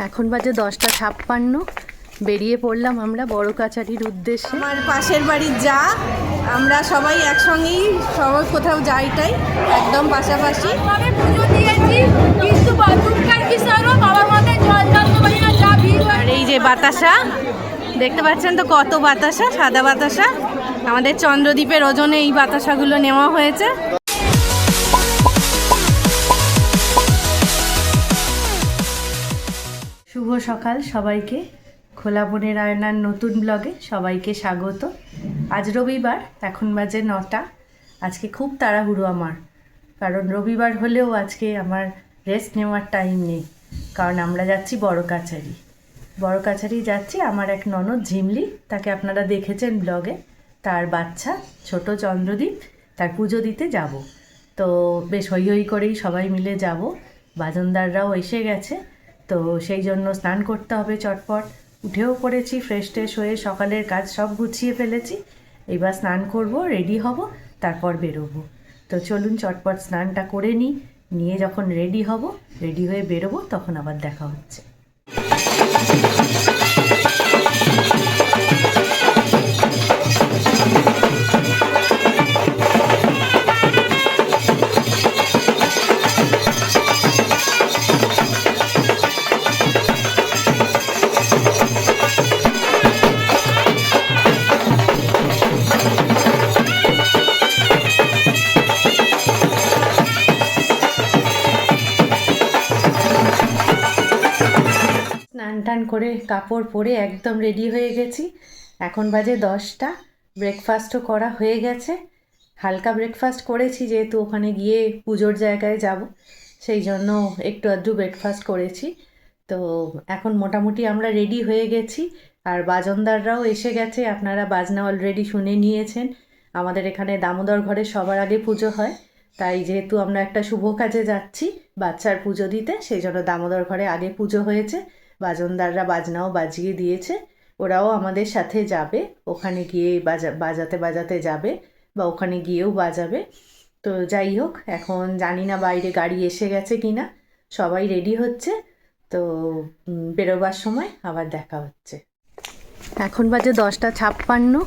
এখন বাজে 10:56। বেরিয়ে পড়লাম আমরা বড় কাছারির উদ্দেশ্যে। আমার পাশের বাড়ির যা আমরা সবাই একসঙ্গেই সবাই কোথাও যাইটাই একদম পাশাপাশি পুজো দিয়েছি, কিন্তু বাথরুমটার বিশালও বাবার মাথায় জল ঢালতে পারি না, যা ভিড়। আর এই যে বাতাসা দেখতে পাচ্ছেন তো, কত বাতাসা, সাদা বাতাসা। আমাদের চন্দ্রদ্বীপের ওজনে এই বাতাসাগুলো নেওয়া হয়েছে। শুভ সকাল সবাইকে। খোলা মনের আয়নার নতুন ব্লগে সবাইকে স্বাগত। আজ রবিবার, এখন বাজে 9টা। আজকে খুব তাড়াহুড়ো আমার, কারণ রবিবার হলেও আজকে আমার রেস্ট নেওয়ার টাইম নেই, কারণ আমরা যাচ্ছি বড় কাছারি। বড় কাছারি যাচ্ছি, আমার এক ননদ ঝিমলি, তাকে আপনারা দেখেছেন ব্লগে, তার বাচ্চা ছোট চন্দ্রদ্বীপ, তার পুজো দিতে যাব। তো বেশ হই হই করেই সবাই মিলে যাব। বাজনদাররাও এসে গেছে, তো সেই জন্য স্নান করতে হবে চটপট। উঠেও পড়েছি, ফ্রেশ ট্রেশ হয়ে সকালের কাজ সব গুছিয়ে ফেলেছি। এবার স্নান করব, রেডি হব, তারপর বেরোবো। তো চলুন চটপট স্নানটা করে নিয়ে যখন রেডি হব, রেডি হয়ে বেরোবো, তখন আবার দেখা হচ্ছে। স্নান টান করে কাপড় পরে একদম রেডি হয়ে গেছি। এখন বাজে 10টা। ব্রেকফাস্টও করা হয়ে গেছে। হালকা ব্রেকফাস্ট করেছি, যেহেতু ওখানে গিয়ে পুজোর জায়গায় যাব, সেই জন্য একটু আধটু ব্রেকফাস্ট করেছি। তো এখন মোটামুটি আমরা রেডি হয়ে গেছি, আর বাজনদাররাও এসে গেছে। আপনারা বাজনা অলরেডি শুনে নিয়েছেন। আমাদের এখানে দামোদর ঘরে সবার আগে পুজো হয়, তাই যেহেতু আমরা একটা শুভ কাজে যাচ্ছি বাচ্চার পুজো দিতে, সেই জন্য দামোদর ঘরে আগে পুজো হয়েছে। বাজনদাররা বাজনাও বাজিয়ে দিয়েছে, ওরাও আমাদের সাথে যাবে, ওখানে গিয়ে বাজাতে বাজাতে যাবে, বা ওখানে গিয়েও বাজাবে। তো যাই হোক, এখন জানি না বাইরে গাড়ি এসে গেছে কি না, সবাই রেডি হচ্ছে। তো বেরোবার সময় আবার দেখা হচ্ছে। এখন বাজে 10:56।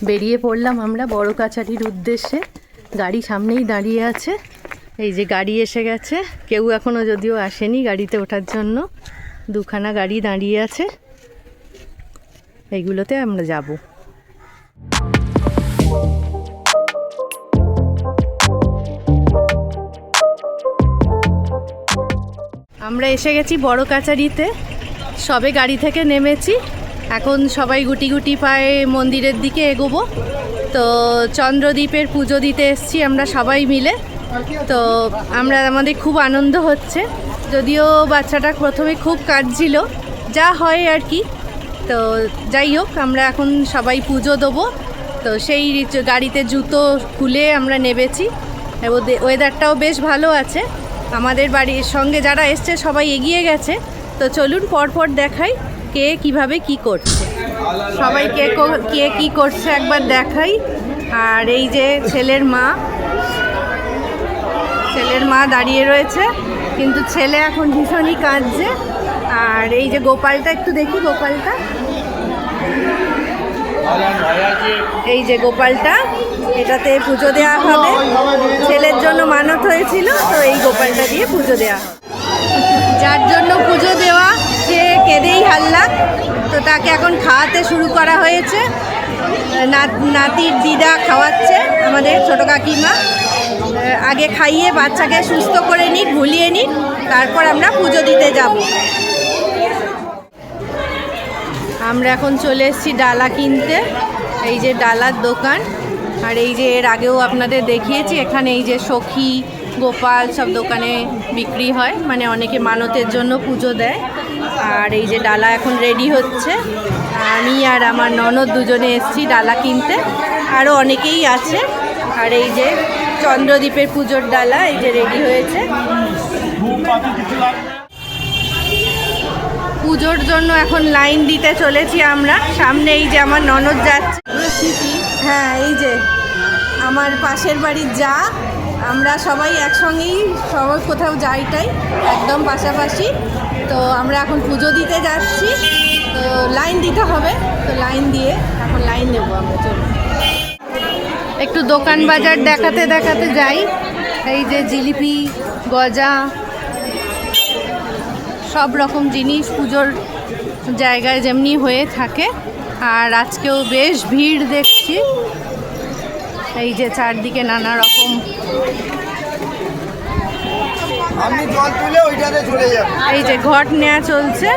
বেরিয়ে পড়লাম আমরা বড় কাছারির উদ্দেশ্যে। গাড়ি সামনেই দাঁড়িয়ে আছে, এই যে গাড়ি এসে গেছে। কেউ এখনও যদিও আসেনি গাড়িতে ওঠার জন্য, দুখানা গাড়ি দাঁড়িয়ে আছে, এইগুলোতে আমরা যাব। আমরা এসে গেছি বড় কাছারিতে, সবে গাড়ি থেকে নেমেছি। এখন সবাই গুটি গুটি পায়ে মন্দিরের দিকে এগোবো। তো চন্দ্রদ্বীপের পুজো দিতে এসেছি আমরা সবাই মিলে। তো আমাদের খুব আনন্দ হচ্ছে, যদিও বাচ্চাটা প্রথমে খুব কাঁদছিল, যা হয় আর কি। তো যাই হোক, আমরা এখন সবাই পুজো দেবো। তো সেই গাড়িতে জুতো খুলে আমরা নেমেছি। ওয়েদারটাও বেশ ভালো আছে, আমাদের বাড়ির সঙ্গে যারা এসছে সবাই এগিয়ে গেছে। তো চলুন পরপর দেখাই কে কিভাবে কি করছে, সবাই কে কি করছে একবার দেখাই। আর এই যে ছেলের মা দাঁড়িয়ে রয়েছে, কিন্তু ছেলে এখন ভীষণই কাঁদছে। আর এই যে গোপালটা, একটু দেখি গোপালটা, এই যে গোপালটা, এটাতে পুজো দেওয়া হবে। ছেলের জন্য মানত হয়েছিল, তো এই গোপালটা দিয়ে পুজো দেওয়া হবে। যার জন্য পুজো দেওয়া সে কেঁদেই হাল্লা, তো তাকে এখন খাওয়াতে শুরু করা হয়েছে। নাতির দিদা খাওয়াচ্ছে, আমাদের ছোটো কাকিমা। আগে খাইয়ে বাচ্চাকে সুস্থ করে নিক, ভুলিয়ে নিক, তারপর আমরা পুজো দিতে যাব। আমরা এখন চলে এসেছি ডালা কিনতে, এই যে ডালার দোকান। আর এই যে এর আগেও আপনাদের দেখিয়েছি, এখানে এই যে সখী, গোপাল সব দোকানে বিক্রি হয়, মানে অনেকে মানতের জন্য পুজো দেয়। আর এই যে ডালা এখন রেডি হচ্ছে, আমি আর আমার ননদ দুজনে এসেছি ডালা কিনতে, আরও অনেকেই আছে। আর এই যে চন্দ্রদ্বীপের পুজোর ডালা এই যে রেডি হয়েছে। পুজোর জন্য এখন লাইন দিতে চলেছি আমরা। সামনে এই যে আমার ননদ যাচ্ছে, হ্যাঁ এই যে আমার পাশের বাড়ির যা আমরা সবাই একসঙ্গেই সবাই কোথাও যাইটাই একদম পাশাপাশি। তো আমরা এখন পুজো দিতে যাচ্ছি, তো লাইন দিতে হবে, তো লাইন দিয়ে এখন লাইন নেব আমরা। চলুন একটু দোকান বাজার দেখাতে দেখাতে যাই। এই যে জিলিপি, গজা, সব রকম জিনিস পুজোর জায়গায় যেমনি হয়ে থাকে। আর আজকেও বেশ ভিড় দেখছি। এই যে চারদিকে নানা রকম, এই যে ঘট নেওয়া চলছে।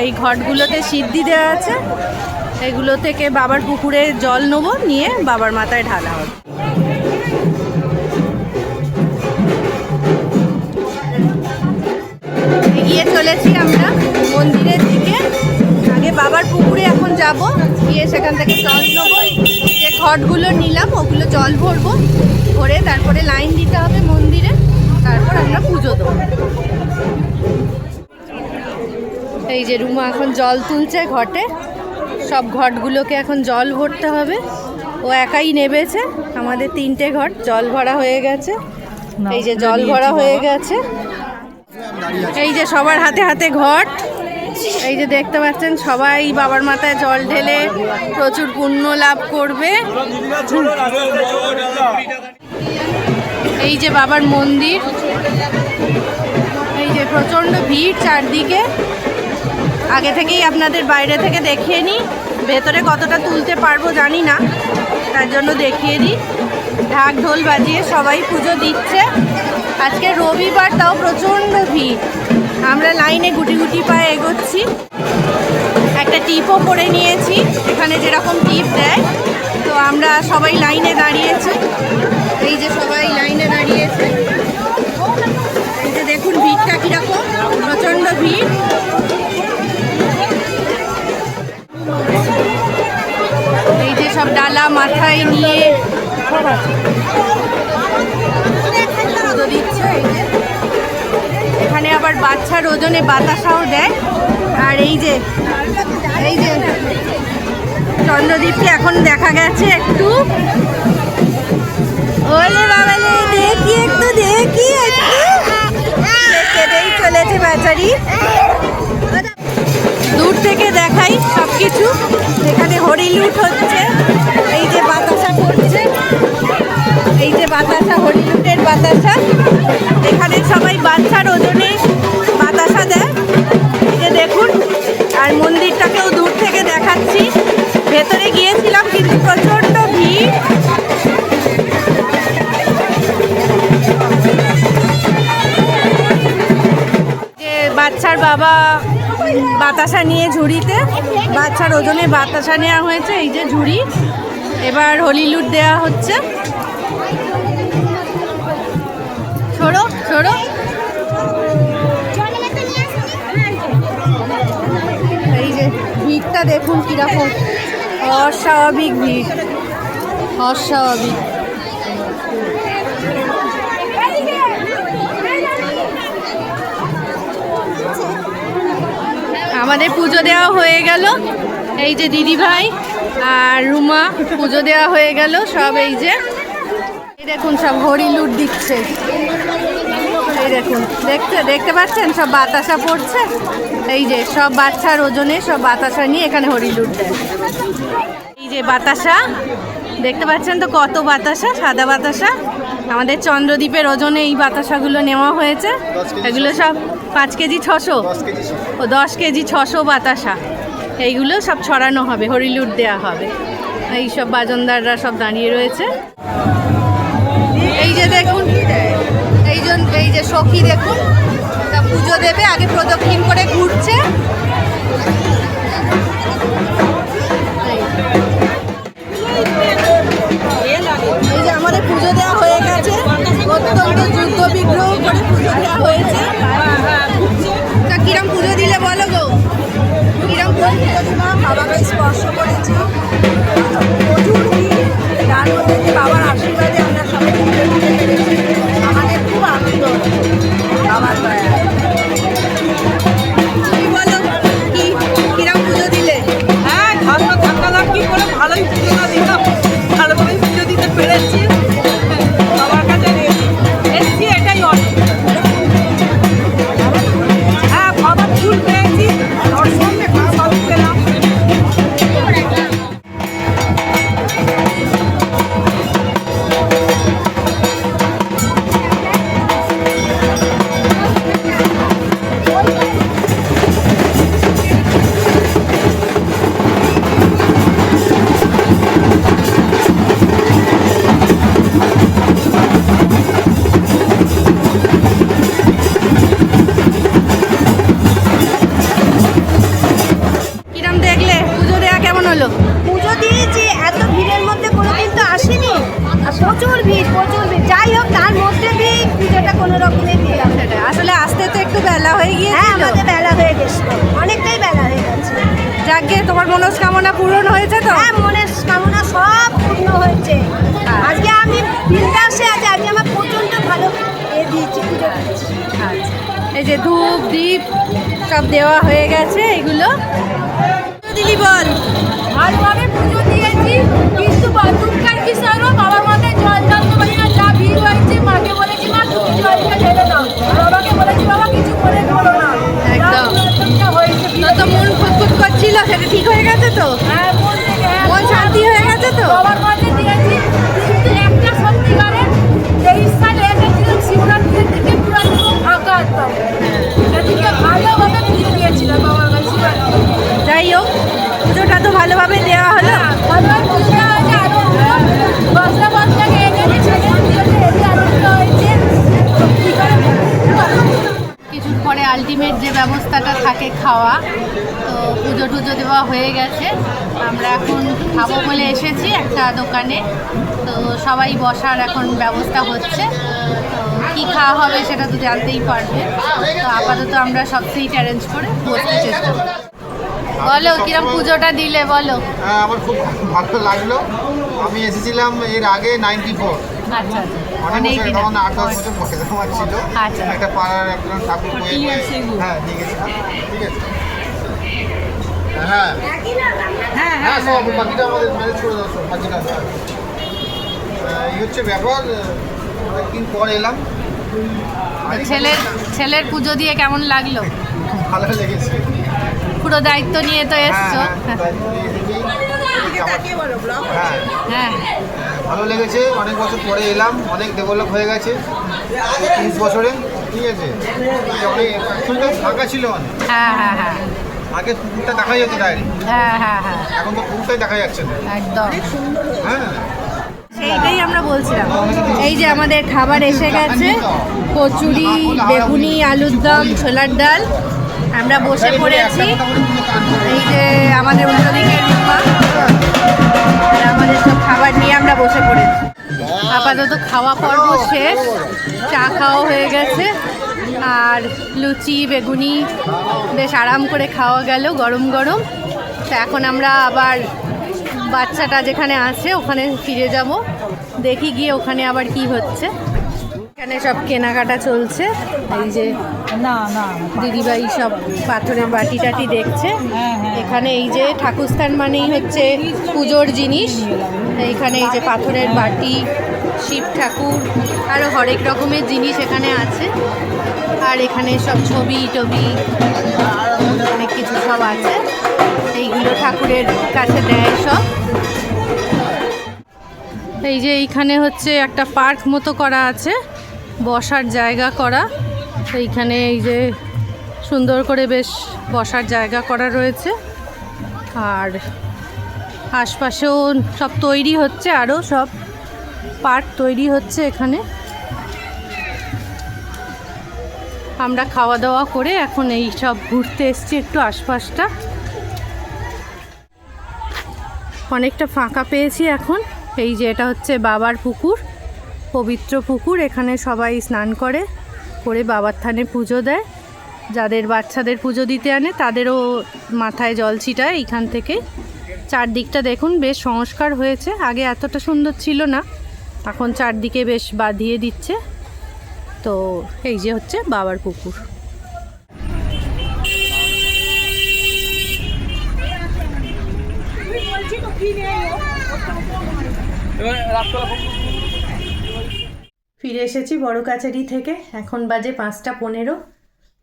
এই ঘটগুলোতে সিদ্ধি দেওয়া আছে, এগুলো থেকে বাবার পুকুরে জল নেবো, নিয়ে বাবার মাথায় ঢালা হবে। এগিয়ে চলেছি আমরা মন্দিরের দিকে। আগে বাবার পুকুরে এখন যাব, গিয়ে সেখান থেকে জল নেবো। যে ঘটগুলো নিলাম ওগুলো জল ভরবো, ভরে তারপরে লাইন দিতে হবে মন্দিরে, তারপর আমরা পুজো দেবো। এই যে রুমা এখন জল তুলছে ঘটে, সব ঘটগুলোকে এখন জল ভরতে হবে। ও একাই নেবেছে, আমাদের 3টে ঘট জল ভরা হয়ে গেছে। এই যে জল ভরা হয়ে গেছে, এই যে সবার হাতে হাতে ঘট। এই যে দেখতে পাচ্ছেন সবাই বাবার মাথায় জল ঢেলে প্রচুর পুণ্য লাভ করবে। এই যে বাবার মন্দির, এই যে প্রচণ্ড ভিড় চারদিকে। আগে থেকেই আপনাদের বাইরে থেকে দেখিয়ে নিই, ভেতরে কতটা তুলতে পারবো জানি না, তার জন্য দেখিয়ে দিই। ঢাক ঢোল বাজিয়ে সবাই পুজো দিচ্ছে। আজকে রবিবার, তাও প্রচণ্ড ভিড়। আমরা লাইনে গুটি গুটি পায়ে এগোচ্ছি। একটা টিপও করে নিয়েছি, এখানে যেরকম টিপ দেয়। তো আমরা সবাই লাইনে দাঁড়িয়েছি। এই যে সবাই লাইনে দাঁড়িয়েছে। এই যে দেখুন ভিড়টা কীরকম, প্রচণ্ড ভিড়। এই যে সব ডালা মাথায় নিয়ে পুজো দিচ্ছে। এই যে এখানে আবার বাচ্চার ওজনে বাতাসাও দেয়। আর এই যে চন্দ্রদীপকে এখন দেখা গেছে একটু। ওলে বাবালে, দেখি একটু, দেখি একটু, কেঁদেই চলেছে বেচারি। দূর থেকে দেখাই সব কিছু। এখানে হরিলুট হচ্ছে, এই যে বাতাসা পড়ছে, এই যে বাতাসা, হরিলুটের বাতাসা। এখানে সবাই বাচ্চার ওজনে বাতাসা দেয়, এই যে দেখুন। আর মন্দিরটাকেও দূর থেকে দেখাচ্ছি। ভেতরে গিয়েছিলাম কিন্তু প্রচণ্ড ভিড়। যে বাচ্চার বাবা বাতাসা নিয়ে ঝুড়িতে, বাচ্চার ওজনে বাতাসা নেওয়া হয়েছে, এই যে ঝুড়ি। এবার হরিলুট দেওয়া হচ্ছে। ছোড়ো ছোড়ো। এই যে ভিড়টা দেখুন কিরকম, অস্বাভাবিক ভিড়, অস্বাভাবিক। আমাদের পুজো দেওয়া হয়ে গেল। এই যে দিদি ভাই আর রুমা পুজো দেওয়া হয়ে গেল সব। এই যে এই দেখুন সব হরিলুট দিচ্ছে। এই দেখুন, দেখতে পাচ্ছেন সব বাতাসা পড়ছে। এই যে সব বাচ্চার ওজনে সব বাতাসা নিয়ে এখানে হরিলুট দেয়। এই যে বাতাসা দেখতে পাচ্ছেন তো, কত বাতাসা, সাদা বাতাসা। আমাদের চন্দ্রদ্বীপের ওজনে এই বাতাসাগুলো নেওয়া হয়েছে। এগুলো সব 5 কেজি 600, ও 10 কেজি 600 বাতাসা। এইগুলো সব ছড়ানো হবে, হরিলুট দেওয়া হবে। এই সব বাজনদাররা সব দাঁড়িয়ে রয়েছে। এই যে দেখুন, এই যে সখী দেখুন, তা পুজো দেবে, আগে প্রদক্ষিণ করে ঘুরছে। এই যে আমাদের পুজো দেওয়া হয়ে গেছে, অত্যন্ত যুদ্ধ বিগ্রহ করে পুজো দেওয়া হয়েছে। তা কিরম পুজো দিলে বলো গো, কিরম পুজো দিলাম? বাবাকে স্পর্শ করেছি, প্রচুর ভিড়, তার মধ্যে যে বাবার আশীর্বাদে আমরা সবাই পুজো দিতে পেরেছি। আমাদের খুব আনন্দ বাবার দয়া। তুমি বলো কিরম পুজো দিলে? হ্যাঁ, ঠান্ডা কি করে ভালোই পুজোটা দিলাম, ভালোভাবেই পুজো দিতে পেরেছি। বাবার কাছে এসছি, এটাই অনেক। হ্যাঁ, বাবার ফুল হয়ে হ্যাঁ গিয়েছিল? আমাদের বেলা হয়ে গেছিল, অনেকটাই বেলা হয়ে গেছে। যাকে তোমার মনস্কামনা পূরণ হয়েছে তো? হ্যাঁ মনের কামনা সব পূর্ণ হয়েছে। আজকে আমি বিন্দাসে আছি, আজকে আমার প্রচণ্ড ভালো দিয়েছি, পুজো দিয়েছি। আচ্ছা, এই যে ধূপ দ্বীপ সব দেওয়া হয়ে গেছে এগুলো। দিদি বল। ভালোভাবে পুজো দিয়েছি, কিন্তু দুঃখের বিষয় হলো বাবার মাথায় জল ঢালতে পারি না, যা ভিড় হয়েছে। মাকে বলেছি মা তুমি জলটা ঢেলে দাও, আর বাবাকে বলেছি বাবা কিছু করে করো না। একদম। যা হয়েছে তোর তো মন খুঁতখুত করছিল, সেটা ঠিক হয়ে গেছে তো? হ্যাঁ মন থেকে মন শান্তি হয়ে গেছে তো? বাবার মাঝে দিয়েছি, কিন্তু একটা সত্যিকারের 23 সালে এসেছিলাম শিবরাত্রির থেকে পুরো একদম ফাঁকা একদম। এদিকে ভালোভাবে পুজো দিয়েছিলাম বাবার কাছে শিবরাত্রি। যাই হোক, পুজোটা তো ভালোভাবে দেওয়া হলো। ভালোভাবে পুজো দেওয়া হয়েছে, আরো বস্তা বস্তাকে এনেছে, ছেলে পুজোতে হেভি আনন্দ হয়েছে। সত্যি করে কিছুর পরে আলটিমেট যে ব্যবস্থাটা থাকে খাওয়া, তো পুজো টুজো দেওয়া হয়ে গেছে। আমরা এখন খাবো বলে এসেছি একটা দোকানে, তো সবাই বসার এখন ব্যবস্থা হচ্ছে। তো কী খাওয়া হবে সেটা তো জানতেই পারবে। তো আপাতত আমরা সব সিট অ্যারেঞ্জ করে বসতে চেষ্টা করি। বলো কিরম পুজোটা দিলে বলো। হ্যাঁ, আমার খুব ভালো লাগলো। আমি এসেছিলাম এর আগে 94, আচ্ছা আচ্ছা, অনেক অনেক বছর, দিন তখন 8-10 বছর বয়স আমার ছিল। আচ্ছা। একটা পাড়ার একজন ঠাকুর হয়ে হ্যাঁ নিয়ে গেছিলাম। ঠিক আছে, হ্যাঁ হ্যাঁ সব বাকিটা আমাদের ম্যানেজ করে দাও, সব বাকিটা এই হচ্ছে ব্যাপার। অনেকদিন পর এলাম, তো ছেলের পুজো দিয়ে কেমন লাগলো? ভালো লেগেছে। পুরো দায়িত্ব নিয়ে তো এসছো। হ্যাঁ, হ্যাঁ ভালো লেগেছে। অনেক বছর পরে এলাম, অনেক ডেভেলপ হয়ে গেছে 30 বছরে। ঠিক আছে, অনেক actually ফাঁকা ছিল অনেক। হ্যাঁ হ্যাঁ হ্যাঁ আগে পুকুরটা দেখা যেত ডাইরেক্ট, হ্যাঁ হ্যাঁ হ্যাঁ এখন তো পুকুরটাই দেখা যাচ্ছে না। একদম হ্যাঁ, সেইটাই আমরা বলছিলাম। এই যে আমাদের খাবার এসে গেছে, কচুরি, বেগুনি, আলুর দম, ছোলার ডাল। আমরা বসে পড়েছি। এই যে আমাদের উল্টো দিকের রুমা, আর আমাদের সব খাবার নিয়ে আমরা বসে পড়েছি। আপাতত খাওয়া পর্ব শেষ, চা খাওয়া হয়ে গেছে, আর লুচি বেগুনি বেশ আরাম করে খাওয়া গেল গরম গরম। তো এখন আমরা আবার বাচ্চাটা যেখানে আছে ওখানে ফিরে যাব, দেখি গিয়ে ওখানে আবার কি হচ্ছে। এখানে সব কেনাকাটা চলছে। এই যে দিদিভাই সব পাথরের বাটি টাটি দেখছে। এখানে এই যে ঠাকুরস্থান মানেই হচ্ছে পুজোর জিনিস। এইখানে এই যে পাথরের বাটি, শিব ঠাকুর, আরও হরেক রকমের জিনিস এখানে আছে। আর এখানে সব ছবি টবি অনেক কিছু সব আছে, এইগুলো ঠাকুরের কাছে দেয় সব। এই যে এইখানে হচ্ছে একটা পার্ক মতো করা আছে, বসার জায়গা করা। এইখানে এই যে সুন্দর করে বেশ বসার জায়গা করা রয়েছে, আর আশপাশেও সব তৈরি হচ্ছে, আরও সব পার্ক তৈরি হচ্ছে এখানে। আমরা খাওয়া দাওয়া করে এখন এই সব ঘুরতে এসেছি একটু আশপাশটা। অনেকটা ফাঁকা পেয়েছি এখন। এই যে এটা হচ্ছে বাবার পুকুর, পবিত্র পুকুর। এখানে সবাই স্নান করে বাবার থানে পুজো দেয়। যাদের বাচ্চাদের পুজো দিতে আনে তাদেরও মাথায় জল ছিটায় এইখান থেকে। চারদিকটা দেখুন বেশ সংস্কার হয়েছে, আগে এতটা সুন্দর ছিল না, এখন চারদিকে বেশ বাঁধিয়ে দিচ্ছে। তো এই যে হচ্ছে বাবার পুকুর। ফিরে এসেছি বড় কাছারি থেকে, এখন বাজে 5:15।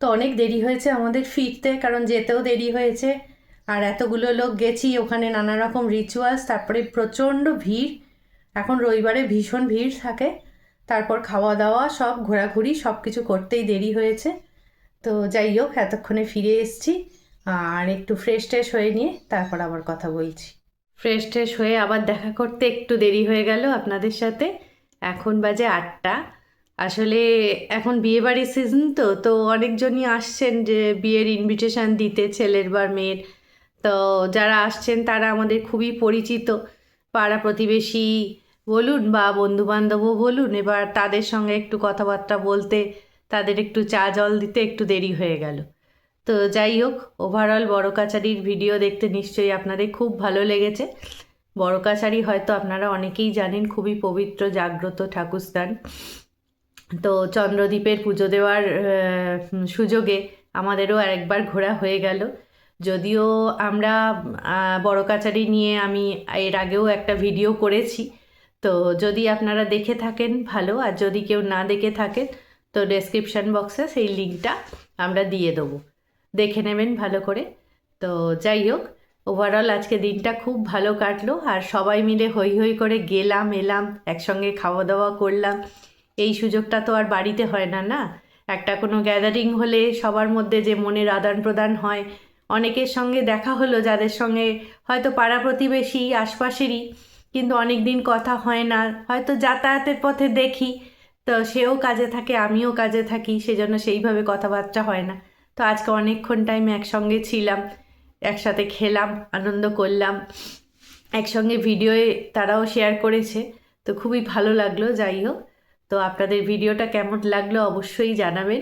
তো অনেক দেরি হয়েছে আমাদের ফিরতে, কারণ যেতেও দেরি হয়েছে, আর এতগুলো লোক গেছি, ওখানে নানা রকম রিচুয়ালস, তারপরে প্রচণ্ড ভিড়। এখন রবিবারে ভীষণ ভিড় থাকে, তারপর খাওয়া দাওয়া সব ঘোরাঘুরি সব কিছু করতেই দেরি হয়েছে। তো যাই হোক, এতক্ষণে ফিরে এসেছি, আর একটু ফ্রেশ ট্রেশ হয়ে নিয়ে তারপর আবার কথা বলছি। ফ্রেশ ট্রেশ হয়ে আবার দেখা করতে একটু দেরি হয়ে গেল আপনাদের সাথে। এখন বাজে 8টা। আসলে এখন বিয়েবাড়ির সিজন, তো অনেকজনই আসছেন যে বিয়ের ইনভিটেশন দিতে, ছেলের বা মেয়ের। তো যারা আসছেন তারা আমাদের খুবই পরিচিত, পাড়া প্রতিবেশী বলুন বা বন্ধুবান্ধবও বলুন। এবার তাদের সঙ্গে একটু কথাবার্তা বলতে তাদের একটু চা জল দিতে একটু দেরি হয়ে গেল। তো যাই হোক, ওভারঅল বড় কাছারির ভিডিও দেখতে নিশ্চয়ই আপনাদের খুব ভালো লেগেছে। বড় কাছারি হয়তো আপনারা অনেকেই জানেন, খুবই পবিত্র জাগ্রত ঠাকুরস্থান। তো চন্দ্রদ্বীপের পুজো দেওয়ার সুযোগে আমাদেরও আরেকবার ঘোরা হয়ে গেল। যদিও আমরা বড় কাছারি নিয়ে আমি এর আগেও একটা ভিডিও করেছি, তো যদি আপনারা দেখে থাকেন ভালো, আর যদি কেউ না দেখে থাকেন তো ডেসক্রিপশান বক্সে সেই লিঙ্কটা আমরা দিয়ে দেবো, দেখে নেবেন ভালো করে। তো যাই হোক, ওভারঅল আজকে দিনটা খুব ভালো কাটলো, আর সবাই মিলে হই হই করে গেলাম এলাম, একসঙ্গে খাওয়া দাওয়া করলাম। এই সুযোগটা তো আর বাড়িতে হয় না, না? একটা কোনো গ্যাদারিং হলে সবার মধ্যে যে মনের আদান প্রদান হয়, অনেকের সঙ্গে দেখা হলো যাদের সঙ্গে হয়তো পাড়া প্রতিবেশী আশপাশেরই, কিন্তু অনেক দিন কথা হয় না, হয়তো যাতায়াতের পথে দেখি, তো সেও কাজে থাকে আমিও কাজে থাকি, সেজন্য সেইভাবে কথাবার্তা হয় না। তো আজকে অনেকক্ষণ টাইম একসঙ্গে ছিলাম, একসাথে খেলাম, আনন্দ করলাম, একসঙ্গে ভিডিওয়ে তারাও শেয়ার করেছে, তো খুবই ভালো লাগলো। যাই হোক, তো আপনাদের ভিডিওটা কেমন লাগলো অবশ্যই জানাবেন।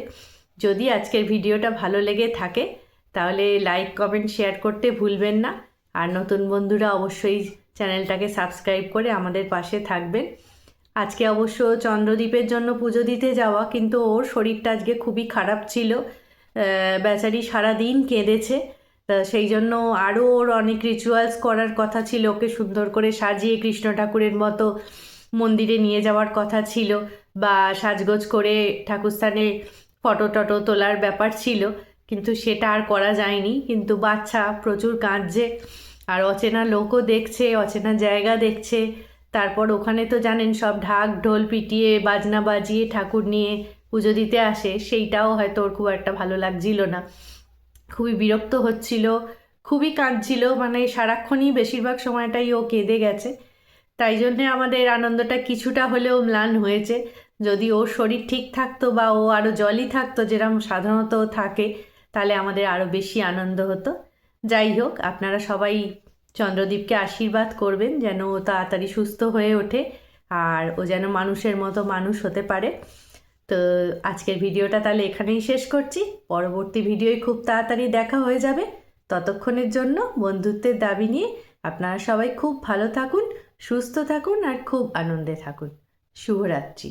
যদি আজকের ভিডিওটা ভালো লেগে থাকে তাহলে লাইক কমেন্ট শেয়ার করতে ভুলবেন না, আর নতুন বন্ধুরা অবশ্যই চ্যানেলটাকে সাবস্ক্রাইব করে আমাদের পাশে থাকবেন। আজকে অবশ্য চন্দ্রদ্বীপের জন্য পুজো দিতে যাওয়া, কিন্তু ওর শরীরটা আজকে খুবই খারাপ ছিল, বেচারি সারাদিন কেঁদেছে। সেই জন্য আরও ওর অনেক রিচুয়ালস করার কথা ছিল, ওকে সুন্দর করে সাজিয়ে কৃষ্ণ ঠাকুরের মতো মন্দিরে নিয়ে যাওয়ার কথা ছিল, বা সাজগোজ করে ঠাকুরস্থানে ফটো টটো তোলার ব্যাপার ছিল, কিন্তু সেটা আর করা যায়নি। কিন্তু বাচ্চা প্রচুর কাঁদছে, আর অচেনা লোকও দেখছে, অচেনা জায়গা দেখছে। তারপর ওখানে তো জানেন সব ঢাক ঢোল পিটিয়ে বাজনা বাজিয়ে ঠাকুর নিয়ে পুজো দিতে আসে, সেইটাও হয়তো ওর খুব একটা ভালো লাগছিল না, খুবই বিরক্ত হচ্ছিল, খুবই কাঁদছিল, মানে সারাক্ষণই বেশিরভাগ সময়টাই ও কেঁদে গেছে। তাই জন্যে আমাদের আনন্দটা কিছুটা হলেও ম্লান হয়েছে। যদি ওর শরীর ঠিক থাকতো বা ও আরও জলই থাকতো যেরকম সাধারণত থাকে, তাহলে আমাদের আরও বেশি আনন্দ হতো। যাই হোক, আপনারা সবাই চন্দ্রদ্বীপকে আশীর্বাদ করবেন যেন ও তাড়াতাড়ি সুস্থ হয়ে ওঠে, আর ও যেন মানুষের মতো মানুষ হতে পারে। তো আজকের ভিডিওটা তাহলে এখানেই শেষ করছি, পরবর্তী ভিডিওয় খুব তাড়াতাড়ি দেখা হয়ে যাবে। ততক্ষণের জন্য বন্ধুত্বের দাবি নিয়ে আপনারা সবাই খুব ভালো থাকুন, সুস্থ থাকুন, আর খুব আনন্দে থাকুন। শুভরাত্রি।